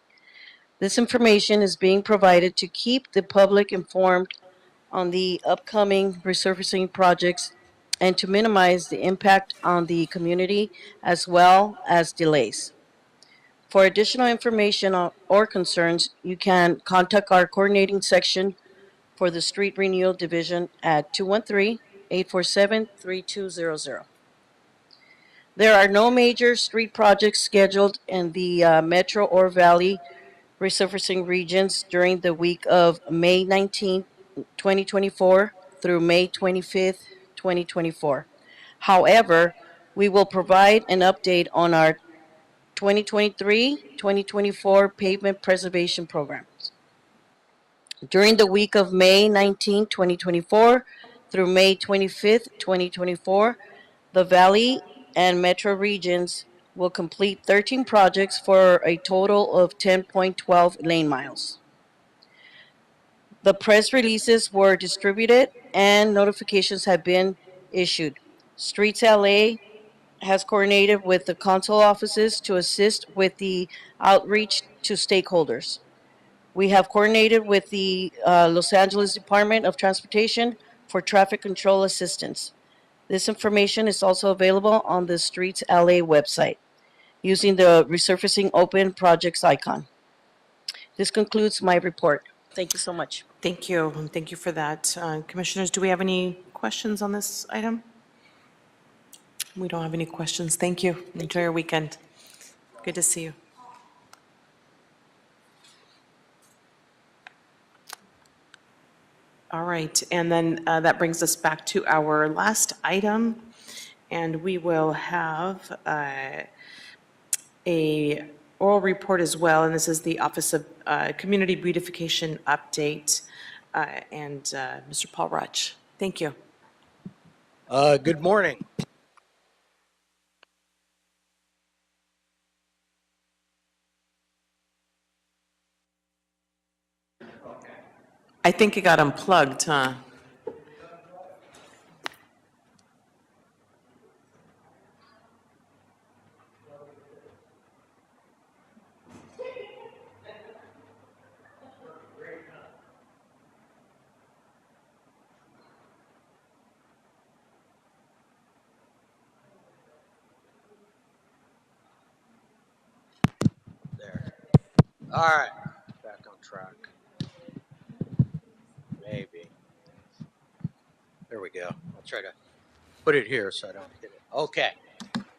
This information is being provided to keep the public informed on the upcoming resurfacing projects and to minimize the impact on the community as well as delays. For additional information or concerns, you can contact our coordinating section for the Street Renewal Division at 213-847-3200. There are no major street projects scheduled in the Metro or Valley resurfacing regions during the week of May 19, 2024 through May 25th, 2024. However, we will provide an update on our 2023-2024 pavement preservation programs. During the week of May 19, 2024 through May 25th, 2024, the Valley and Metro regions will complete 13 projects for a total of 10.12 lane miles. The press releases were distributed and notifications have been issued. Streets LA has coordinated with the council offices to assist with the outreach to stakeholders. We have coordinated with the Los Angeles Department of Transportation for traffic control assistance. This information is also available on the Streets LA website using the Resurfacing Open Projects icon. This concludes my report. Thank you so much. Thank you. Thank you for that. Commissioners, do we have any questions on this item? We don't have any questions. Thank you. Enjoy your weekend. Good to see you. All right, and then that brings us back to our last item, and we will have a oral report as well, and this is the Office of Community Beautification update, and Mr. Paul Rutch. Thank you. Good morning. I think it got unplugged, huh? There. All right. Back on track. Maybe. There we go. I'll try to put it here so I don't hit it. Okay.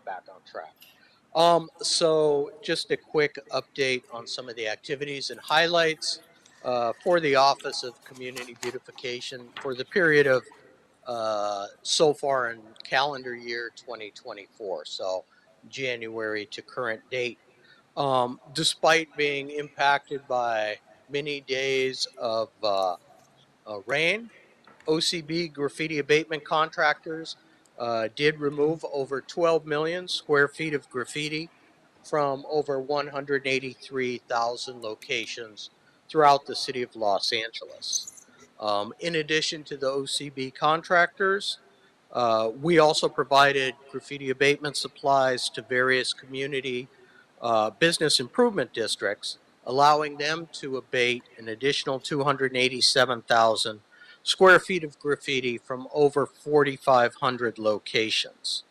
Back on track. So just a quick update on some of the activities and highlights for the Office of Community Beautification for the period of so far in calendar year 2024. So January to current date. Despite being impacted by many days of rain, OCB graffiti abatement contractors did remove over 12 million square feet of graffiti from over 183,000 locations throughout the city of Los Angeles. In addition to the OCB contractors, we also provided graffiti abatement supplies to various community business improvement districts, allowing them to abate an additional 287,000 square feet of graffiti from over 4,500 locations.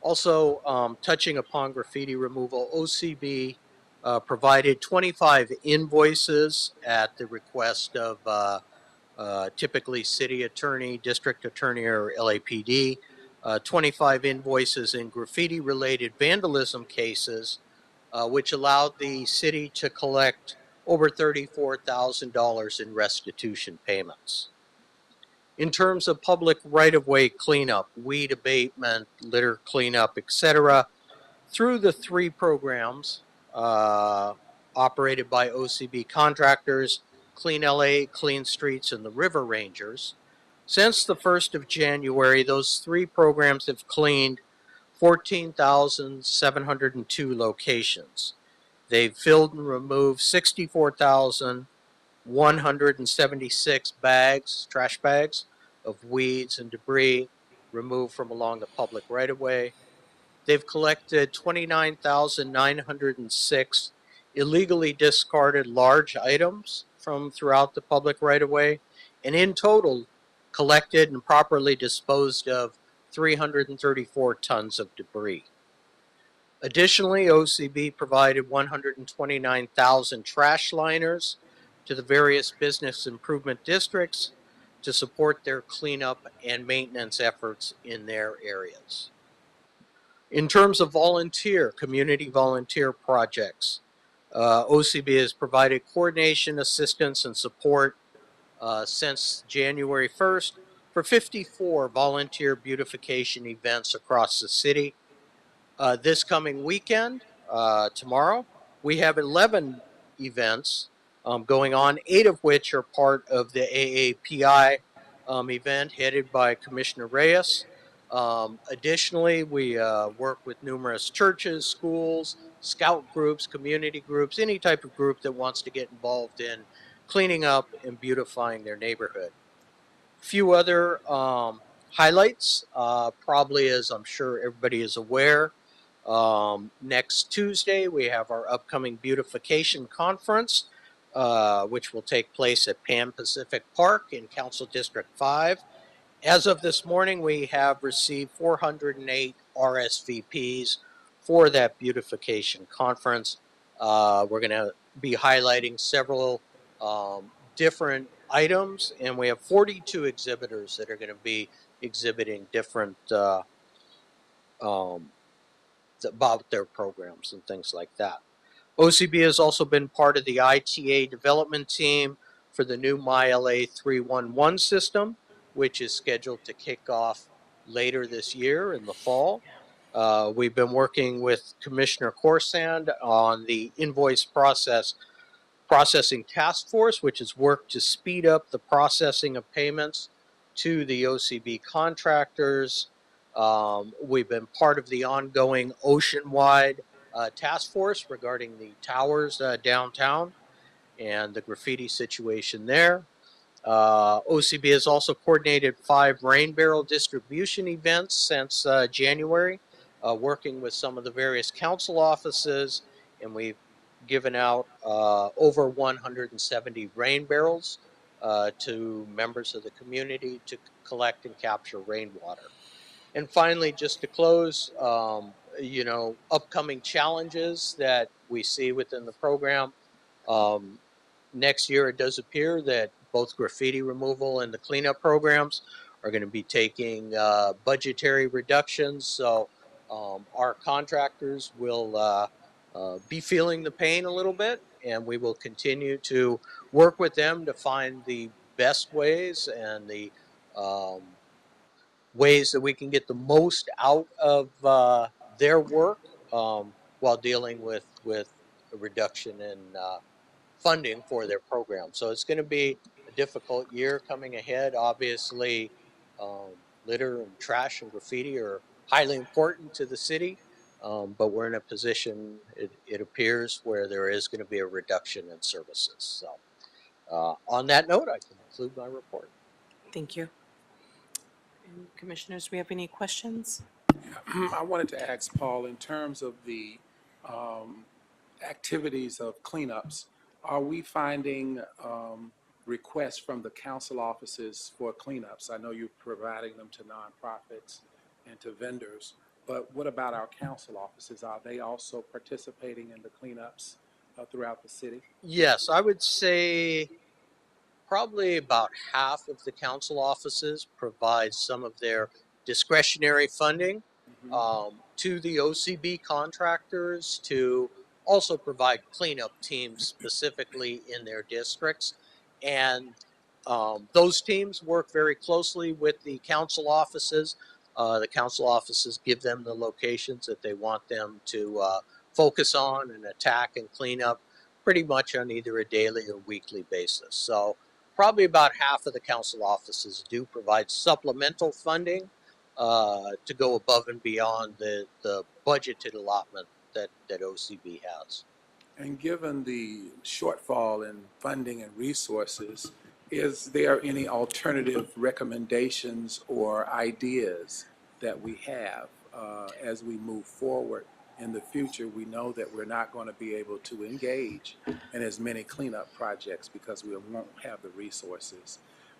Also, touching upon graffiti removal, OCB provided 25 invoices at the request of typically city attorney, district attorney, or LAPD, 25 invoices in graffiti-related vandalism cases, which allowed the city to collect over $34,000 in restitution payments. In terms of public right-of-way cleanup, weed abatement, litter cleanup, etc., through the 3 programs operated by OCB contractors, Clean LA, Clean Streets, and the River Rangers, since the 1st of January, those 3 programs have cleaned 14,702 locations. They've filled and removed 64,176 bags, trash bags, of weeds and debris removed from along the public right-of-way. They've collected 29,906 illegally discarded large items from throughout the public right-of-way, and in total, collected and properly disposed of 334 tons of debris. Additionally, OCB provided 129,000 trash liners to the various business improvement districts to support their cleanup and maintenance efforts in their areas. In terms of community volunteer projects, OCB has provided coordination, assistance, and support since January 1st for 54 volunteer beautification events across the city. This coming weekend, tomorrow, we have 11 events going on, 8 of which are part of the AAPI event headed by Commissioner Reyes. Additionally, we work with numerous churches, schools, scout groups, community groups, any type of group that wants to get involved in cleaning up and beautifying their neighborhood. Few other highlights, probably as I'm sure everybody is aware, next Tuesday we have our upcoming beautification conference, which will take place at Pan Pacific Park in Council District 5. As of this morning, we have received 408 RSVPs for that beautification conference. We're going to be highlighting several different items, and we have 42 exhibitors that are going to be exhibiting different about their programs and things like that. OCB has also been part of the ITA development team for the new MyLA 311 system, which is scheduled to kick off later this year in the fall. We've been working with Commissioner Corsand on the invoice processing task force, which has worked to speed up the processing of payments to the OCB contractors. We've been part of the ongoing ocean-wide task force regarding the towers downtown and the graffiti situation there. OCB has also coordinated 5 rain barrel distribution events since January, working with some of the various council offices, and we've given out over 170 rain barrels to members of the community to collect and capture rainwater. And finally, just to close, upcoming challenges that we see within the program. Next year, it does appear that both graffiti removal and the cleanup programs are going to be taking budgetary reductions. So our contractors will be feeling the pain a little bit, and we will continue to work with them to find the best ways and the ways that we can get the most out of their work while dealing with a reduction in funding for their program. So it's going to be a difficult year coming ahead. Obviously, litter and trash and graffiti are highly important to the city, but we're in a position, it appears, where there is going to be a reduction in services. So on that note, I conclude my report. Thank you. And commissioners, we have any questions? I wanted to ask Paul, in terms of the activities of cleanups, are we finding requests from the council offices for cleanups? I know you're providing them to nonprofits and to vendors, but what about our council offices? Are they also participating in the cleanups throughout the city? Yes, I would say probably about half of the council offices provide some of their discretionary funding to the OCB contractors to also provide cleanup teams specifically in their districts. And those teams work very closely with the council offices. The council offices give them the locations that they want them to focus on and attack and clean up pretty much on either a daily or weekly basis. So probably about half of the council offices do provide supplemental funding to go above and beyond the budgeted allotment that OCB has. And given the shortfall in funding and resources, is there any alternative recommendations or ideas that we have as we move forward in the future? We know that we're not going to be able to engage in as many cleanup projects because we won't have the resources.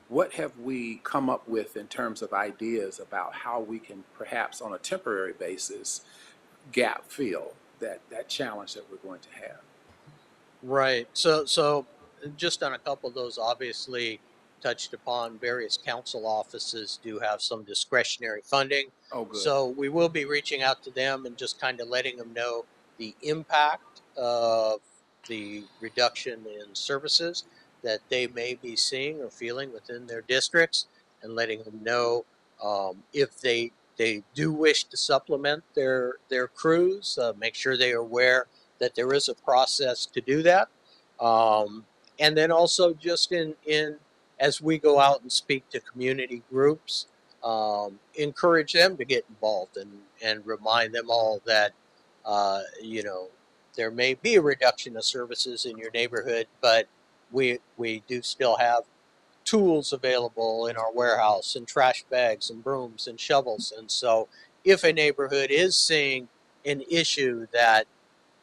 What have we come up with in terms of ideas about how we can perhaps on a temporary basis gap fill, that challenge that we're going to have. Right. So just on a couple of those, obviously touched upon, various council offices do have some discretionary funding. Oh, good. So we will be reaching out to them and just kind of letting them know the impact of the reduction in services that they may be seeing or feeling within their districts, and letting them know if they do wish to supplement their crews, make sure they are aware that there is a process to do that. And then also just in as we go out and speak to community groups, encourage them to get involved and remind them all that, there may be a reduction of services in your neighborhood, but we do still have tools available in our warehouse, and trash bags and brooms and shovels. And so if a neighborhood is seeing an issue that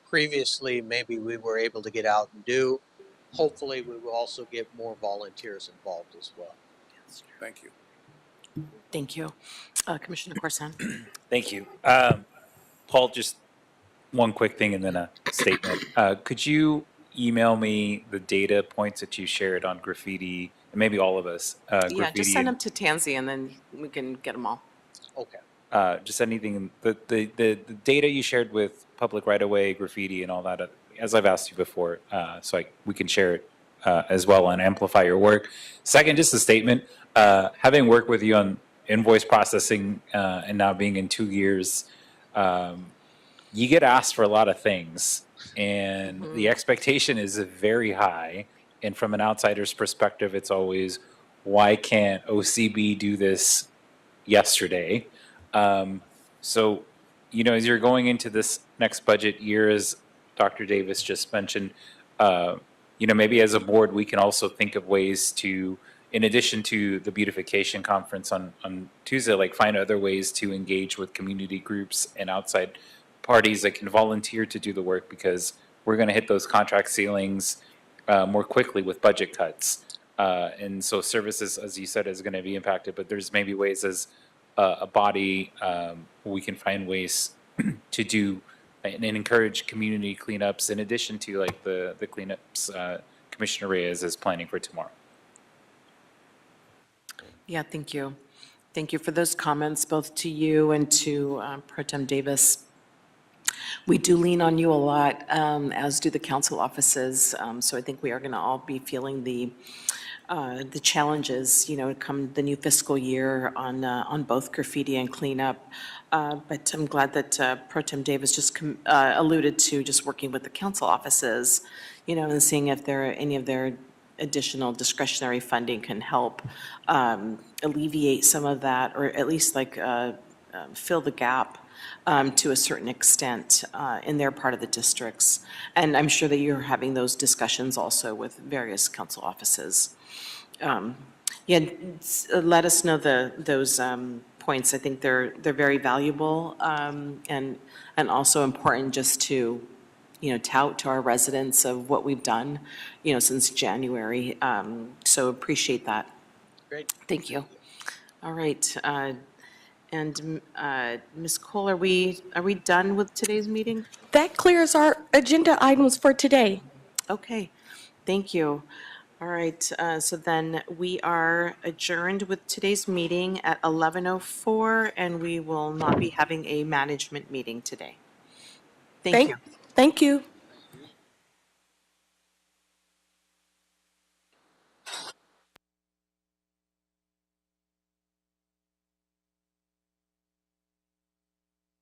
previously maybe we were able to get out and do, hopefully we will also get more volunteers involved as well. Thank you. Thank you. Commissioner Corson. Thank you. Paul, just one quick thing and then a statement. Could you email me the data points that you shared on graffiti, and maybe all of us? Yeah, Graffiti just send and- them to Tansy and then we can get them all. Okay. just anything, the data you shared with public right-of-way, graffiti and all that, as I've asked you before, so we can share it as well and amplify your work. Second, just a statement, having worked with you on invoice processing and now being in 2 years, you get asked for a lot of things, and the expectation is very high. And from an outsider's perspective, it's always, why can't OCB do this yesterday? So, as you're going into this next budget year, as Dr. Davis just mentioned, maybe as a board, we can also think of ways to, in addition to the beautification conference on Tuesday, find other ways to engage with community groups and outside parties that can volunteer to do the work, because we're going to hit those contract ceilings more quickly with budget cuts. And so services, as you said, is going to be impacted, but there's maybe ways as a body, we can find ways to do and encourage community cleanups in addition to the cleanups Commissioner Reyes is planning for tomorrow. Yeah, thank you. Thank you for those comments, both to you and to Pro Tem Davis. We do lean on you a lot, as do the council offices. So I think we are going to all be feeling the challenges, come the new fiscal year on both graffiti and cleanup. But I'm glad that Pro Tem Davis just alluded to just working with the council offices, and seeing if any of their additional discretionary funding can help alleviate some of that, or at least fill the gap to a certain extent in their part of the districts. And I'm sure that you're having those discussions also with various council offices. Let us know those points. I think they're very valuable, and also important just to tout to our residents of what we've done since January. So appreciate that. Great. Thank you. All right. And Ms. Cole, are we done with today's meeting? That clears our agenda items for today. Okay, thank you. All right, so then we are adjourned with today's meeting at 11:04, and we will not be having a management meeting today. Thank you. Thank you.